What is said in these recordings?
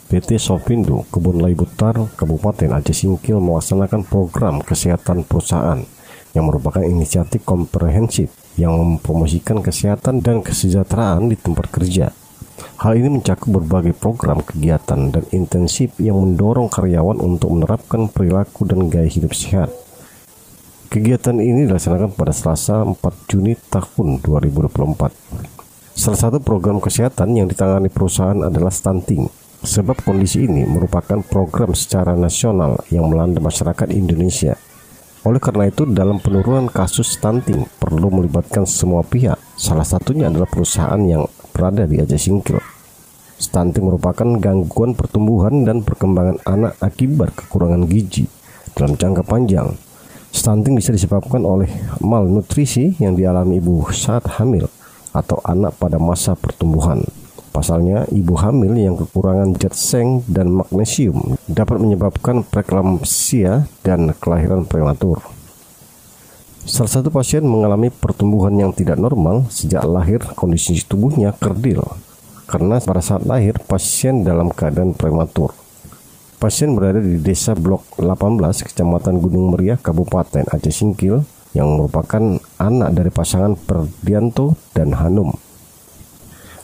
PT Sofindo Kebun Lay Butar, Kabupaten Aceh Singkil melaksanakan program kesehatan perusahaan yang merupakan inisiatif komprehensif yang mempromosikan kesehatan dan kesejahteraan di tempat kerja. Hal ini mencakup berbagai program kegiatan dan intensif yang mendorong karyawan untuk menerapkan perilaku dan gaya hidup sehat. Kegiatan ini dilaksanakan pada Selasa 4 Juni tahun 2024. Salah satu program kesehatan yang ditangani perusahaan adalah stunting. Sebab kondisi ini merupakan program secara nasional yang melanda masyarakat Indonesia. Oleh karena itu, dalam penurunan kasus stunting perlu melibatkan semua pihak. Salah satunya adalah perusahaan yang berada di Aceh Singkil. Stunting merupakan gangguan pertumbuhan dan perkembangan anak akibat kekurangan gizi dalam jangka panjang. Stunting bisa disebabkan oleh malnutrisi yang dialami ibu saat hamil atau anak pada masa pertumbuhan. Pasalnya, ibu hamil yang kekurangan zat seng dan magnesium dapat menyebabkan preeklamsia dan kelahiran prematur. Salah satu pasien mengalami pertumbuhan yang tidak normal sejak lahir. Kondisi tubuhnya kerdil karena pada saat lahir pasien dalam keadaan prematur. Pasien berada di Desa Blok 18, Kecamatan Gunung Meriah, Kabupaten Aceh Singkil, yang merupakan anak dari pasangan Perdianto dan Hanum.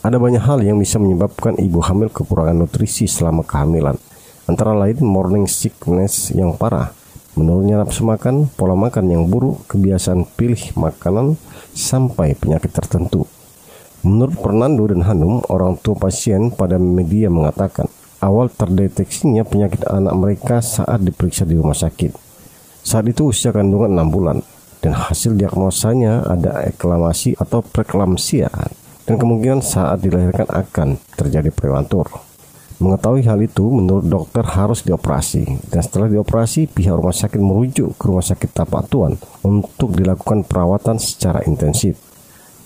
Ada banyak hal yang bisa menyebabkan ibu hamil kekurangan nutrisi selama kehamilan, antara lain morning sickness yang parah, menurunnya nafsu makan, pola makan yang buruk, kebiasaan pilih makanan, sampai penyakit tertentu. Menurut Fernando dan Hanum, orang tua pasien, pada media mengatakan awal terdeteksinya penyakit anak mereka saat diperiksa di rumah sakit. Saat itu usia kandungan 6 bulan, dan hasil diagnosanya ada eklamasi atau preeklamsia, dan kemungkinan saat dilahirkan akan terjadi prematur. Mengetahui hal itu, menurut dokter harus dioperasi, dan setelah dioperasi pihak rumah sakit merujuk ke rumah sakit Tapak Tuan untuk dilakukan perawatan secara intensif.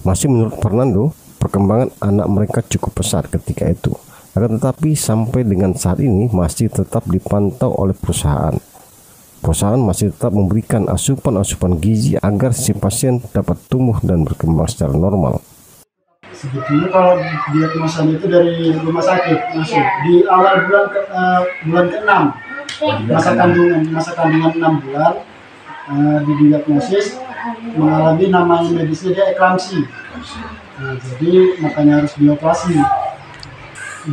Masih menurut Fernando, perkembangan anak mereka cukup pesat ketika itu, akan tetapi sampai dengan saat ini masih tetap dipantau oleh perusahaan. Perusahaan masih tetap memberikan asupan gizi agar si pasien dapat tumbuh dan berkembang secara normal. Sebetulnya kalau diagnosanya itu dari rumah sakit langsung di awal bulan ke-6 masa kandungan 6 bulan didiagnosis mengalami namanya medisnya dia eklamsi. Jadi makanya harus dioperasi.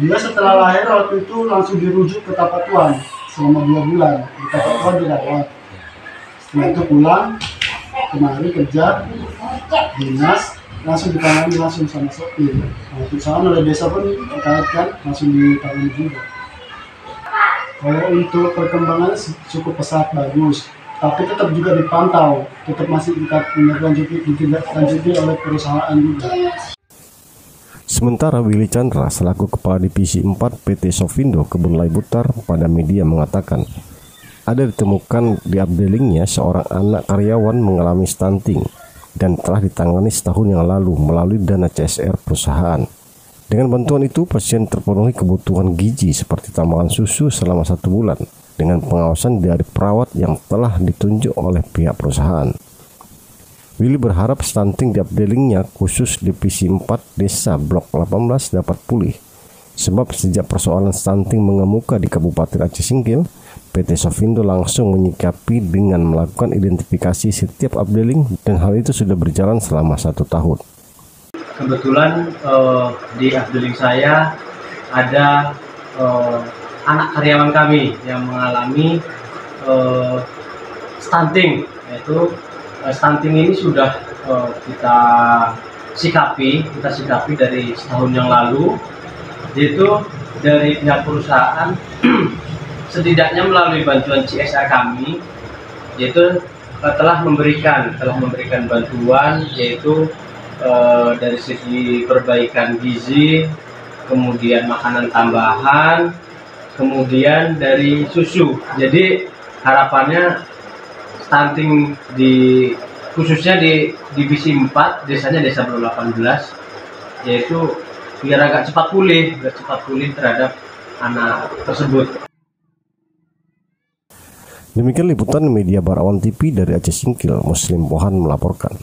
Dia setelah lahir waktu itu langsung dirujuk ke Tapak Tuan selama 2 bulan di Tapak Tuan dirawat. Setelah itu pulang kemari kerja dinas, langsung ditangani langsung sama sopir. Perusahaan oleh desa pun dikaitkan langsung ditangani juga. Kalau untuk perkembangan cukup pesat, bagus, tapi tetap juga dipantau, tetap masih ditindaklanjuti oleh perusahaan juga. Sementara Willy Chandra selaku Kepala Divisi 4 PT Sofindo Kebun Lay Butar pada media mengatakan ada ditemukan di updelingnya seorang anak karyawan mengalami stunting dan telah ditangani setahun yang lalu melalui dana CSR perusahaan. Dengan bantuan itu, pasien terpenuhi kebutuhan gizi seperti tambahan susu selama 1 bulan dengan pengawasan dari perawat yang telah ditunjuk oleh pihak perusahaan. Willy berharap stunting di updelingnya khusus Divisi 4 Desa Blok 18 dapat pulih. Sebab sejak persoalan stunting mengemuka di Kabupaten Aceh Singkil, PT Sofindo langsung menyikapi dengan melakukan identifikasi setiap updeling, dan hal itu sudah berjalan selama 1 tahun. Kebetulan di updeling saya ada anak karyawan kami yang mengalami stunting, yaitu stunting ini sudah kita sikapi dari setahun yang lalu, yaitu dari pihak perusahaan setidaknya melalui bantuan CSR kami, yaitu telah memberikan bantuan, yaitu dari segi perbaikan gizi, kemudian makanan tambahan, kemudian dari susu. Jadi harapannya stunting khususnya di Divisi 4 desanya Desa Blok 18, yaitu biar agak cepat pulih terhadap anak tersebut. Demikian liputan media Barawan TV dari Aceh Singkil, Muslim Pohan melaporkan.